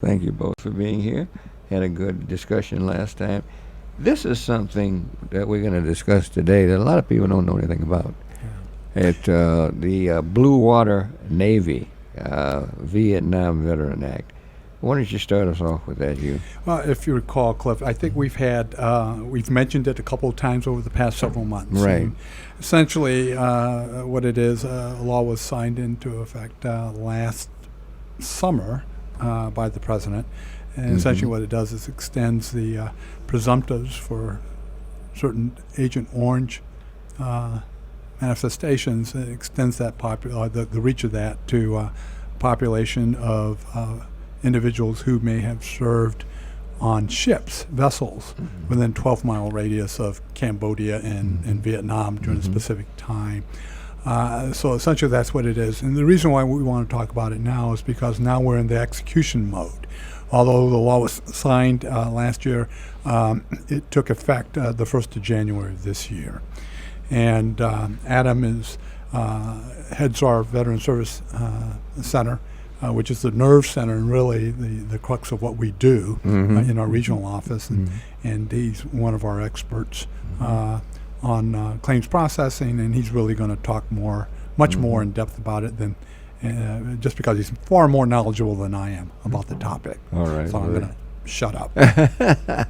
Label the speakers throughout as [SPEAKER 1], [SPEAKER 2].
[SPEAKER 1] Thank you both for being here. Had a good discussion last time. This is something that we're going to discuss today that a lot of people don't know anything about. The Blue Water Navy Vietnam Veteran Act. Why don't you start us off with that, Hugh?
[SPEAKER 2] Well, if you recall, Cliff, I think we've mentioned it a couple of times over the past several months.
[SPEAKER 1] Right.
[SPEAKER 2] And essentially, what it is, a law was signed into effect last summer by the president. And essentially what it does is extends the presumptives for certain Agent Orange manifestations. It extends that the reach of that to population of individuals who may have served on ships, vessels, within 12-mile radius of Cambodia and Vietnam during a specific time. So essentially that's what it is. And the reason why we want to talk about it now is because now we're in the execution mode. Although the law was signed last year, it took effect the 1st of January of this year. And Adam heads our Veteran Service Center, which is the nerve center and really the crux of what we do in our regional office. And he's one of our experts on claims processing, and he's really going to talk much more in depth about it than just because he's far more knowledgeable than I am about the topic.
[SPEAKER 1] All right.
[SPEAKER 2] So I'm going to shut up.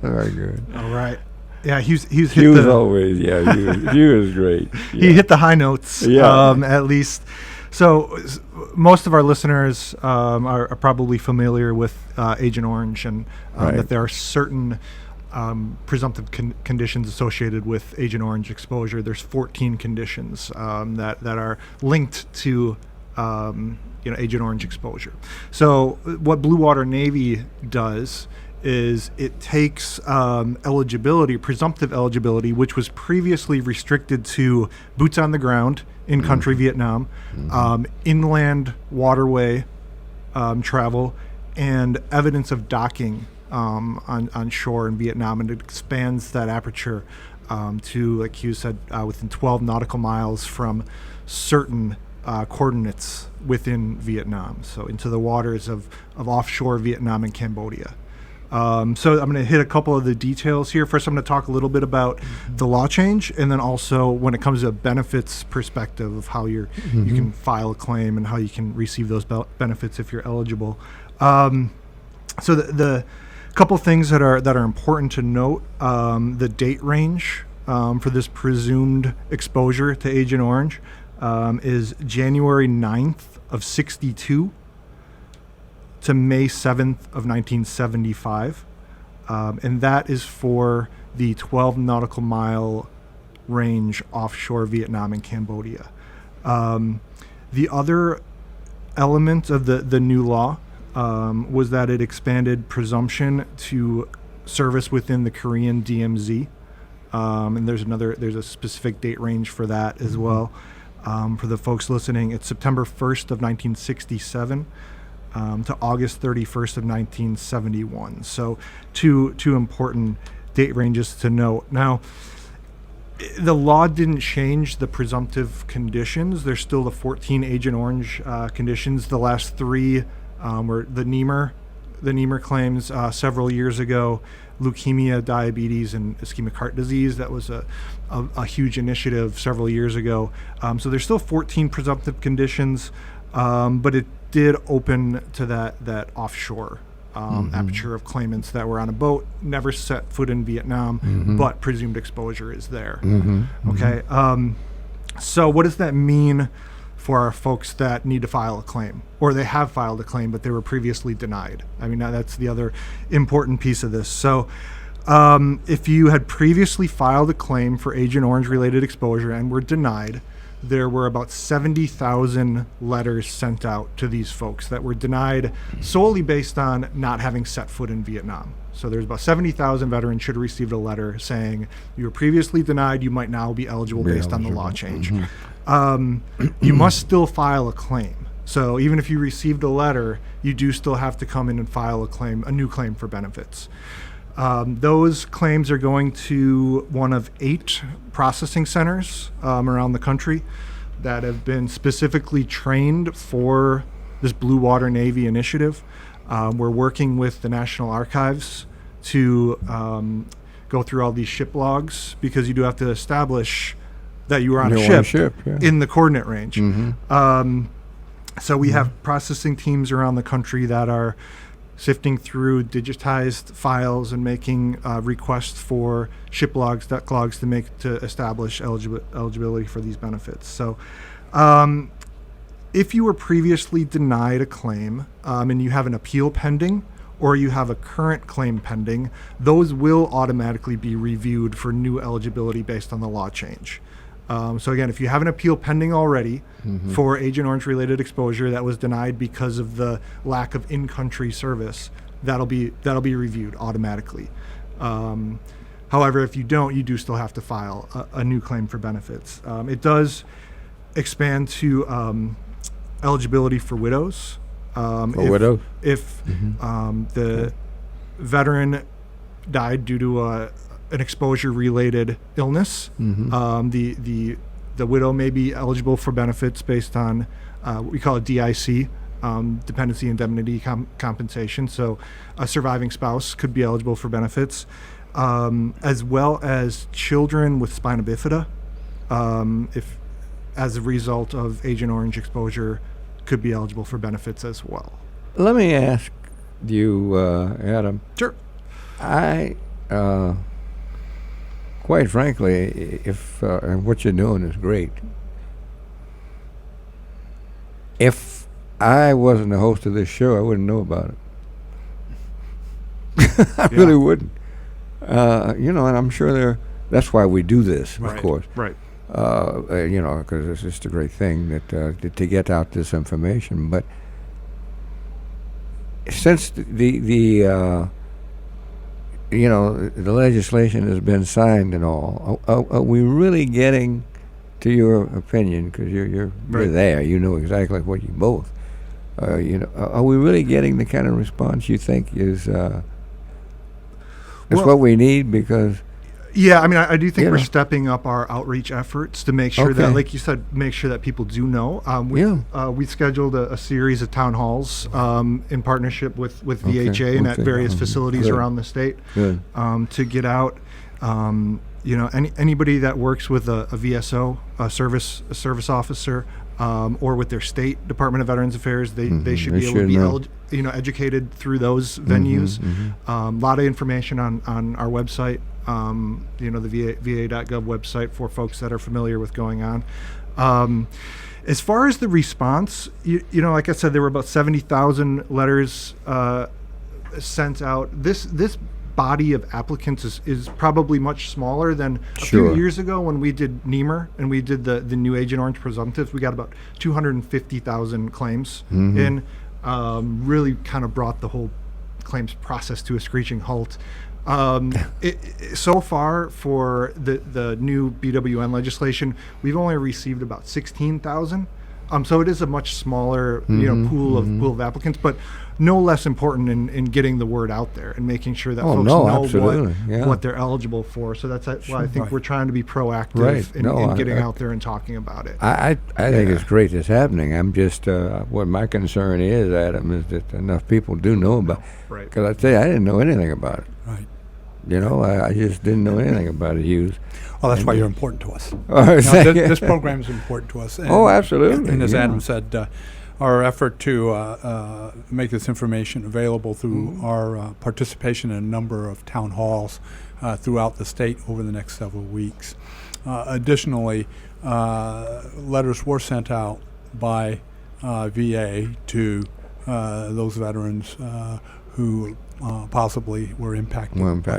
[SPEAKER 1] Very good.
[SPEAKER 3] All right. Yeah, Hughes
[SPEAKER 1] always. Yeah, Hughes is great. Yeah.
[SPEAKER 3] He hit the high notes.
[SPEAKER 1] Yeah.
[SPEAKER 3] At least. So most of our listeners are probably familiar with Agent Orange, and that there are certain presumptive conditions associated with Agent Orange exposure. There's 14 conditions that are linked to Agent Orange exposure. So what Blue Water Navy does is it takes presumptive eligibility, which was previously restricted to boots on the ground in country Vietnam, inland waterway travel, and evidence of docking on shore in Vietnam, and it expands that aperture to, like Hughes said, within 12 nautical miles from certain coordinates within Vietnam, so into the waters of offshore Vietnam and Cambodia. So I'm going to hit a couple of the details here. First, I'm going to talk a little bit about the law change, and then also when it comes to a benefits perspective of how you can file a claim and how you can receive those benefits if you're eligible. So the couple things that are important to note: the date range for this presumed exposure to Agent Orange is January 9th of 62 to May 7th of 1975. And that is for the 12 nautical mile range offshore Vietnam and Cambodia. The other element of the new law was that it expanded presumption to service within the Korean DMZ. And there's a specific date range for that as well. For the folks listening, it's September 1st of 1967 to August 31st of 1971. So two important date ranges to note. Now, the law didn't change the presumptive conditions. There's still the 14 Agent Orange conditions. The last three were the Niemer claims several years ago, leukemia, diabetes, and ischemic heart disease. That was a huge initiative several years ago. So there's still 14 presumptive conditions, but it did open to that offshore aperture of claimants that were on a boat, never set foot in Vietnam, but presumed exposure is there. Okay. So what does that mean for our folks that need to file a claim, or they have filed a claim but they were previously denied? I mean, that's the other important piece of this. So if you had previously filed a claim for Agent Orange related exposure and were denied, there were about 70,000 letters sent out to these folks that were denied solely based on not having set foot in Vietnam. So there's about 70,000 veterans should have received a letter saying you were previously denied, you might now be eligible based on the law change. You must still file a claim. So even if you received a letter, you do still have to come in and file a new claim for benefits. Those claims are going to one of 8 processing centers around the country that have been specifically trained for this Blue Water Navy initiative. We're working with the National Archives to go through all these ship logs, because you do have to establish that you were on a ship,
[SPEAKER 1] yeah.
[SPEAKER 3] in the coordinate range.
[SPEAKER 1] Mm-hmm.
[SPEAKER 3] So we have processing teams around the country that are sifting through digitized files and making requests for ship logs, duck logs to establish eligibility for these benefits. So if you were previously denied a claim and you have an appeal pending, or you have a current claim pending, those will automatically be reviewed for new eligibility based on the law change. So again, if you have an appeal pending already for Agent Orange related exposure that was denied because of the lack of in-country service, that'll be reviewed automatically. However, if you don't, you do still have to file a new claim for benefits. It does expand to eligibility for widows.
[SPEAKER 1] Widows?
[SPEAKER 3] If the veteran died due to an exposure-related illness, the widow may be eligible for benefits based on what we call a DIC, dependency indemnity compensation. So a surviving spouse could be eligible for benefits, as well as children with spina bifida, if as a result of Agent Orange exposure, could be eligible for benefits as well.
[SPEAKER 1] Let me ask you, Adam.
[SPEAKER 3] Sure.
[SPEAKER 1] Quite frankly, if and what you're doing is great. If I wasn't the host of this show, I wouldn't know about it. I really wouldn't. And I'm sure that's why we do this, of course.
[SPEAKER 3] Right.
[SPEAKER 1] Because it's just a great thing that to get out this information. But since the legislation has been signed and all, are we really getting, to your opinion, because you're there, you know exactly what you both, are we really getting the kind of response you think is what we need? Because
[SPEAKER 3] yeah, I mean, I do think we're stepping up our outreach efforts to make sure that, like you said, make sure that people do know. We scheduled a series of town halls in partnership with VHA and at various facilities around the state to get out. Anybody that works with a VSO, a service officer, or with their state Department of Veterans Affairs, they should be able to be educated through those venues. A lot of information on our website. The va.gov website for folks that are familiar with going on. As far as the response, like I said, there were about 70,000 letters sent out. This body of applicants is probably much smaller than a few years ago when we did NEMR and we did the new Agent Orange presumptives. We got about 250,000 claims in. Really kind of brought the whole claims process to a screeching halt. So far for the new BWN legislation, we've only received about 16,000. So it is a much smaller pool of applicants, but no less important in getting the word out there and making sure that folks know what they're eligible for. So that's why I think we're trying to be proactive in getting out there and talking about it.
[SPEAKER 1] I think it's great it's happening. I'm just what my concern is, Adam, is that enough people do know about it.
[SPEAKER 3] Right.
[SPEAKER 1] Because I tell you, I didn't know anything about it.
[SPEAKER 2] Right.
[SPEAKER 1] I just didn't know anything about it, Hughes.
[SPEAKER 2] Well, that's why you're important to us. This program is important to us. And,
[SPEAKER 1] absolutely.
[SPEAKER 2] And as Adam said, our effort to make this information available through our participation in a number of town halls throughout the state over the next several weeks. Additionally, letters were sent out by VA to those veterans who possibly were impacted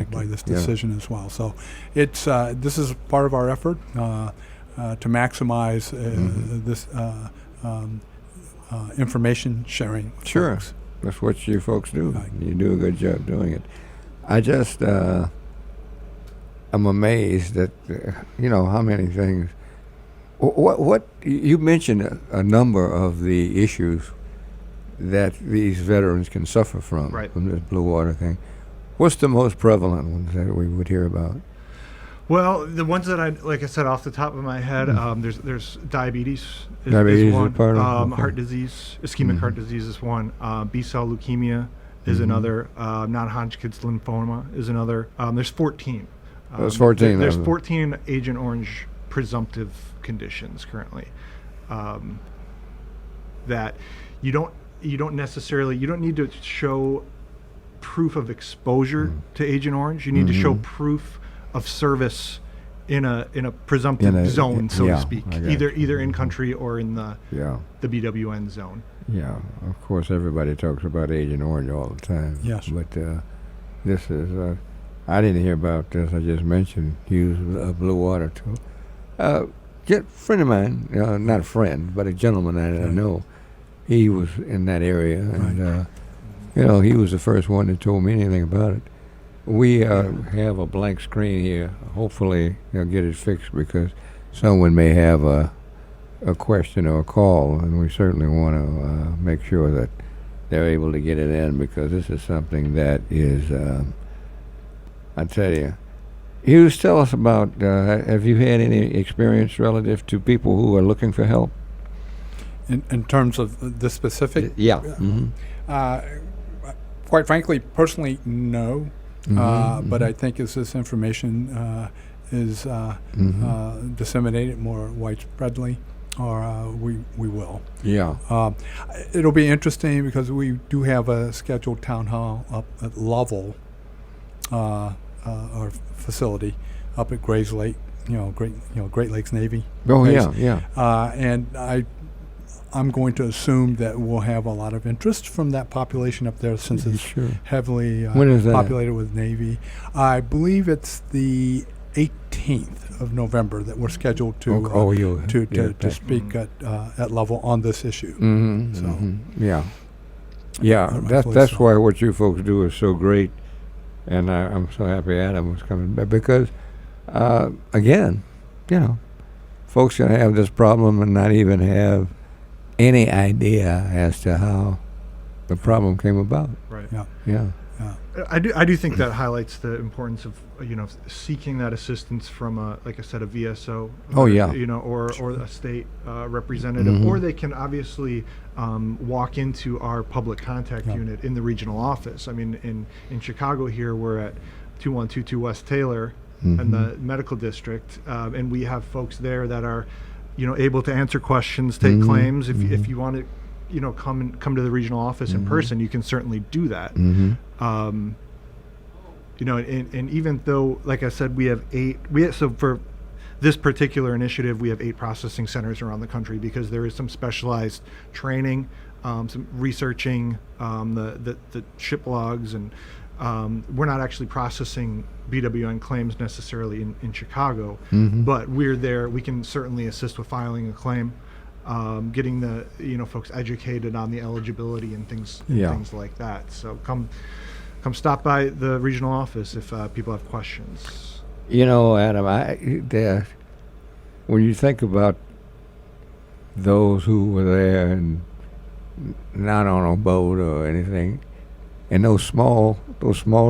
[SPEAKER 2] by this decision as well. So it's this is part of our effort to maximize this information sharing. Folks.
[SPEAKER 1] That's what you folks do. Right. You do a good job doing it. I just I'm amazed at how many things. What you mentioned a number of the issues that these veterans can suffer from this blue water thing. What's the most prevalent ones that we would hear about?
[SPEAKER 3] Well, the ones that like I said off the top of my head, there's diabetes is
[SPEAKER 1] Diabetes
[SPEAKER 3] one.
[SPEAKER 1] Is part of
[SPEAKER 3] heart disease, ischemic heart disease is one. B-cell leukemia is another. Non-Hodgkin's lymphoma is another. There's 14.
[SPEAKER 1] There's 14.
[SPEAKER 3] There's 14 Agent Orange presumptive conditions currently that you don't need to show proof of exposure to Agent Orange. You need to show proof of service in a presumptive zone, so to speak, either in country or in the BWN zone.
[SPEAKER 1] Yeah, of course, everybody talks about Agent Orange all the time.
[SPEAKER 2] Yes.
[SPEAKER 1] But this is, I didn't hear about this. I just mentioned Hughes, Blue Water, too. Friend of mine, not a friend, but a gentleman that I know, he was in that area, and, he was the first one that told me anything about it. We have a blank screen here. Hopefully, they'll get it fixed because someone may have a question or a call, and we certainly want to make sure that they're able to get it in because this is something that is, I tell you. Hughes, tell us about, have you had any experience relative to people who are looking for help?
[SPEAKER 2] In terms of the specific?
[SPEAKER 1] Yeah.
[SPEAKER 2] Quite frankly, personally, no. But I think as this information is disseminated more widespreadly, or we will.
[SPEAKER 1] Yeah.
[SPEAKER 2] It'll be interesting because we do have a scheduled town hall up at Lovell, our facility up at Grays Lake, Great Lakes Navy.
[SPEAKER 1] Oh,
[SPEAKER 2] base.
[SPEAKER 1] yeah.
[SPEAKER 2] And I'm going to assume that we'll have a lot of interest from that population up there since it's heavily
[SPEAKER 1] when is that?
[SPEAKER 2] Populated with Navy. I believe it's the 18th of November that we're scheduled to speak at Lovell on this issue.
[SPEAKER 1] That's why what you folks do is so great, and I'm so happy Adam was coming back because, again, folks can have this problem and not even have any idea as to how the problem came about.
[SPEAKER 3] Right.
[SPEAKER 2] Yeah.
[SPEAKER 3] I do think that highlights the importance of seeking that assistance from like I said, a VSO. Or a state representative, or they can obviously walk into our public contact unit in the regional office. I mean, in Chicago here, we're at 2122 West Taylor in the medical district, and we have folks there that are able to answer questions, take claims. If you want to, come to the regional office in person, you can certainly do that. And even though, like I said, we have so for this particular initiative, we have 8 processing centers around the country because there is some specialized training, some researching the ship logs, and we're not actually processing BWN claims necessarily in Chicago, but we're there. We can certainly assist with filing a claim, getting the folks educated on the eligibility and things like that. So come stop by the regional office if people have questions.
[SPEAKER 1] Adam, when you think about those who were there and not on a boat or anything, and those small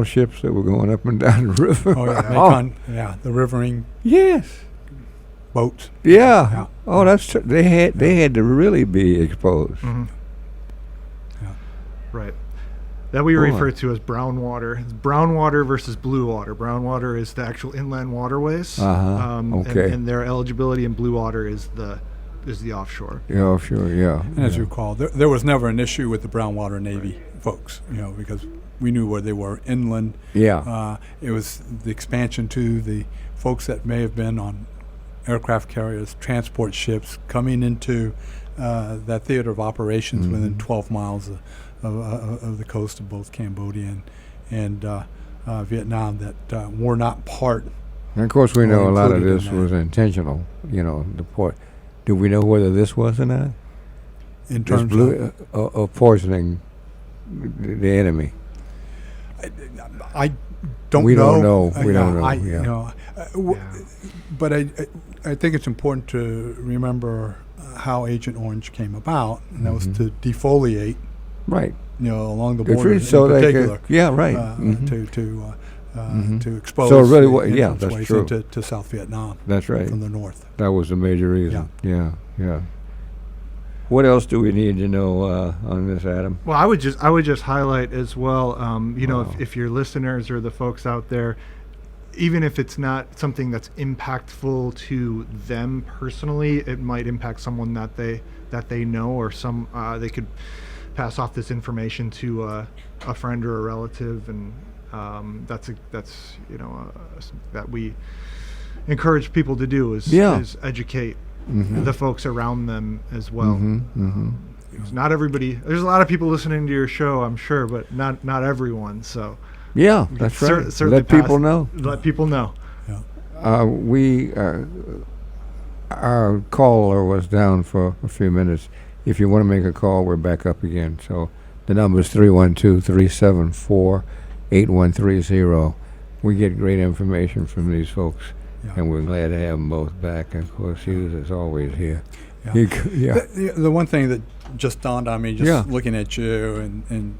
[SPEAKER 1] ships that were going up and down the river.
[SPEAKER 2] The rivering.
[SPEAKER 1] Yes.
[SPEAKER 2] Boats.
[SPEAKER 1] Yeah. Oh, that's they had to really be exposed.
[SPEAKER 3] Right. That we refer to as brown water. It's brown water versus blue water. Brown water is the actual inland waterways. And their eligibility, and blue water is the offshore.
[SPEAKER 1] Yeah, offshore. Yeah.
[SPEAKER 2] And as you recall, there was never an issue with the brown water Navy folks, because we knew where they were inland.
[SPEAKER 1] Yeah.
[SPEAKER 2] It was the expansion to the folks that may have been on aircraft carriers, transport ships coming into that theater of operations within 12 miles of the coast of both Cambodia and Vietnam that were not part.
[SPEAKER 1] And of course, we know a lot of this was intentional. The port. Do we know whether this was or not?
[SPEAKER 2] In terms
[SPEAKER 1] of poisoning the enemy.
[SPEAKER 2] I don't know.
[SPEAKER 1] We don't know.
[SPEAKER 2] But I think it's important to remember how Agent Orange came about, and that was to defoliate,
[SPEAKER 1] right?
[SPEAKER 2] Along the border
[SPEAKER 1] so
[SPEAKER 2] in particular. To expose.
[SPEAKER 1] So really, that's true.
[SPEAKER 2] To South Vietnam.
[SPEAKER 1] That's right.
[SPEAKER 2] From the north.
[SPEAKER 1] That was the major reason. Yeah. What else do we need to know on this, Adam?
[SPEAKER 3] Well, I would just highlight as well. You know,
[SPEAKER 1] Wow.
[SPEAKER 3] if your listeners or the folks out there, even if it's not something that's impactful to them personally, it might impact someone that they know, or they could pass off this information to a friend or a relative, and that's that we encourage people to do is educate the folks around them as well. Not everybody. There's a lot of people listening to your show, I'm sure, but not everyone. So
[SPEAKER 1] Yeah, that's right.
[SPEAKER 3] certainly
[SPEAKER 1] Let people know.
[SPEAKER 3] Let people know.
[SPEAKER 1] Our caller was down for a few minutes. If you want to make a call, we're back up again. So the number is 312-374-8130. We get great information from these folks, and we're glad to have them both back. And of course, Hughes is always here.
[SPEAKER 2] The one thing that just dawned on me, looking at you and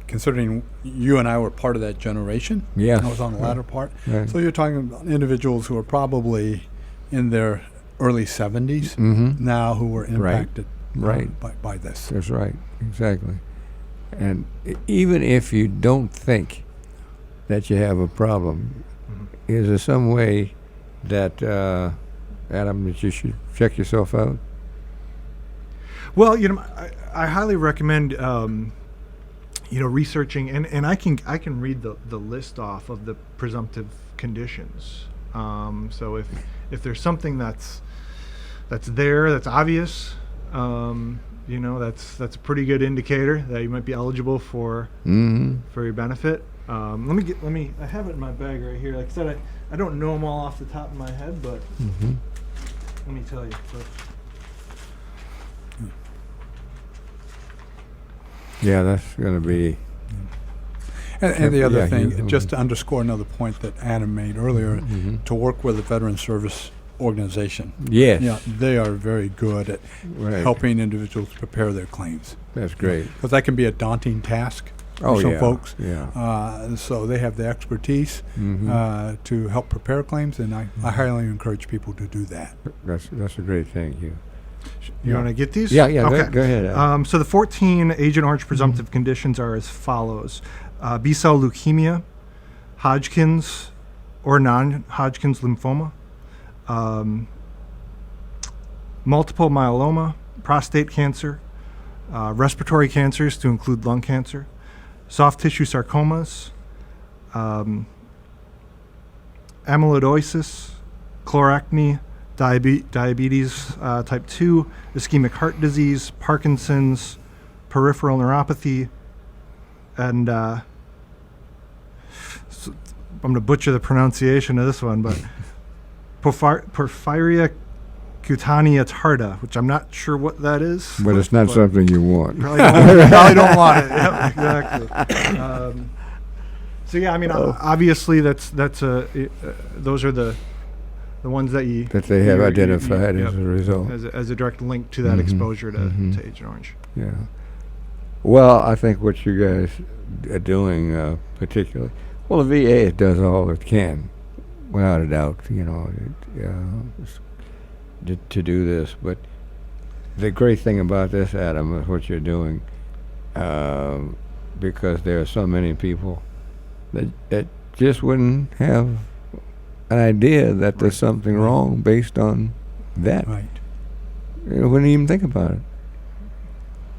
[SPEAKER 2] considering you and I were part of that generation.
[SPEAKER 1] Yeah.
[SPEAKER 2] I was on the latter part.
[SPEAKER 1] Right.
[SPEAKER 2] So you're talking about individuals who are probably in their early 70s now who were impacted by this.
[SPEAKER 1] That's right. Exactly. And even if you don't think that you have a problem, is there some way that, Adam, that you should check yourself out?
[SPEAKER 3] Well, you know, I highly recommend researching, and I can read the list off of the presumptive conditions. So if there's something that's obvious, that's a pretty good indicator that you might be eligible for your benefit. I have it in my bag right here. Like I said, I don't know them all off the top of my head, but let me tell you.
[SPEAKER 1] Yeah, that's going to be...
[SPEAKER 2] And the other thing, just to underscore another point that Adam made earlier, to work with a veteran service organization.
[SPEAKER 1] Yes.
[SPEAKER 2] Yeah, they are very good at helping individuals prepare their claims.
[SPEAKER 1] That's great.
[SPEAKER 2] Because that can be a daunting task for some folks. Yeah. So they have the expertise to help prepare claims, and I highly encourage people to do that.
[SPEAKER 1] That's a great thing, Hugh.
[SPEAKER 3] You want to get these?
[SPEAKER 1] Yeah.
[SPEAKER 3] Okay.
[SPEAKER 1] Go ahead.
[SPEAKER 3] So the 14 Agent Orange presumptive conditions are as follows: B-cell leukemia, Hodgkin's or non-Hodgkin's lymphoma, multiple myeloma, prostate cancer, respiratory cancers to include lung cancer, soft tissue sarcomas, amyloidosis, colorectal, diabetes type 2, ischemic heart disease, Parkinson's, peripheral neuropathy, and so I'm going to butcher the pronunciation of this one, but porphyria cutanea tarda, which I'm not sure what that is.
[SPEAKER 1] But it's not something you want.
[SPEAKER 3] Probably don't want it. Yep, exactly. So yeah, I mean, obviously those are the ones that they have
[SPEAKER 1] identified as a result,
[SPEAKER 3] as a direct link to that exposure to Agent Orange.
[SPEAKER 1] Yeah. Well, I think what you guys are doing, particularly, the VA does all it can, without a doubt, to do this. But the great thing about this, Adam, is what you're doing, because there are so many people that just wouldn't have an idea that there's something wrong based on that.
[SPEAKER 2] Right.
[SPEAKER 1] You wouldn't even think about it.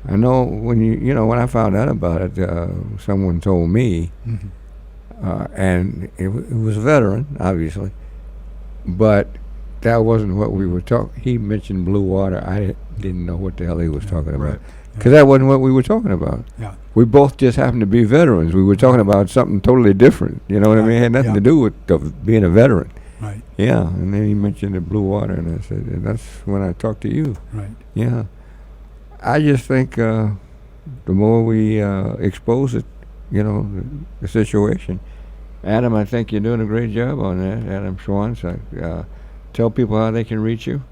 [SPEAKER 1] I know when I found out about it, someone told me, and it was a veteran, obviously, but that wasn't what we were talking. He mentioned blue water. I didn't know what the hell he was talking about, because that wasn't what we were talking about.
[SPEAKER 2] Yeah.
[SPEAKER 1] We both just happened to be veterans. We were talking about something totally different. You know what I mean? It had nothing to do with being a veteron.
[SPEAKER 2] Right.
[SPEAKER 1] Yeah, and then he mentioned the blue water, and I said, and that's when I talked to you.
[SPEAKER 2] Right.
[SPEAKER 1] Yeah. I just think the more we expose it, the situation. Adam, I think you're doing a great job on that. Adam Swantz. Tell people how they can reach you.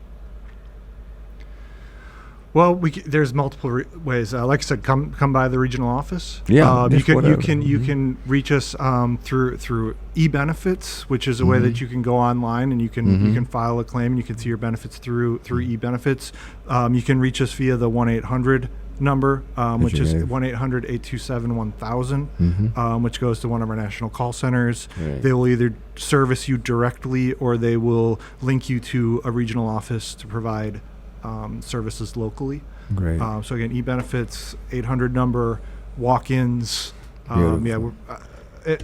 [SPEAKER 3] Well, there's multiple ways. Like I said, come by the regional office.
[SPEAKER 1] Yeah,
[SPEAKER 3] you
[SPEAKER 1] just
[SPEAKER 3] can
[SPEAKER 1] whatever.
[SPEAKER 3] you can reach us through e-benefits, which is a way that you can go online and you can file a claim and you can see your benefits through e-benefits. You can reach us via the 1-800 number, which is 1-800-827-1000, which goes to one of our national call centers.
[SPEAKER 1] Right.
[SPEAKER 3] They will either service you directly or they will link you to a regional office to provide services locally.
[SPEAKER 1] Great.
[SPEAKER 3] So again, e-benefits, 800 number, walk-ins.
[SPEAKER 1] Beautiful.
[SPEAKER 3] Yeah,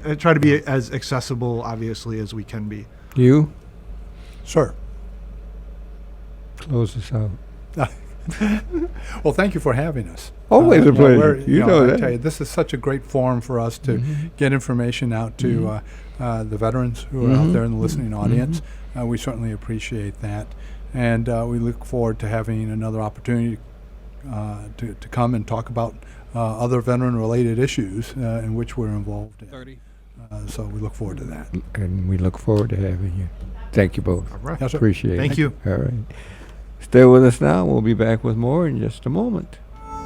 [SPEAKER 3] I try to be as accessible, obviously, as we can be.
[SPEAKER 1] You
[SPEAKER 2] Sir.
[SPEAKER 1] close us out.
[SPEAKER 2] Well, thank you for having us.
[SPEAKER 1] Always a pleasure.
[SPEAKER 2] You
[SPEAKER 1] You know
[SPEAKER 2] I
[SPEAKER 1] that.
[SPEAKER 2] tell you, this is such a great forum for us to get information out to the veterans who are out there in the listening audience. We certainly appreciate that. And we look forward to having another opportunity to come and talk about other veteran-related issues in which we're involved in. So we look forward to that.
[SPEAKER 1] And we look forward to having you. Thank you both.
[SPEAKER 3] All right.
[SPEAKER 2] Yes, sir.
[SPEAKER 1] Appreciate it.
[SPEAKER 3] Thank you.
[SPEAKER 1] All right. Stay with us now. We'll be back with more in just a moment.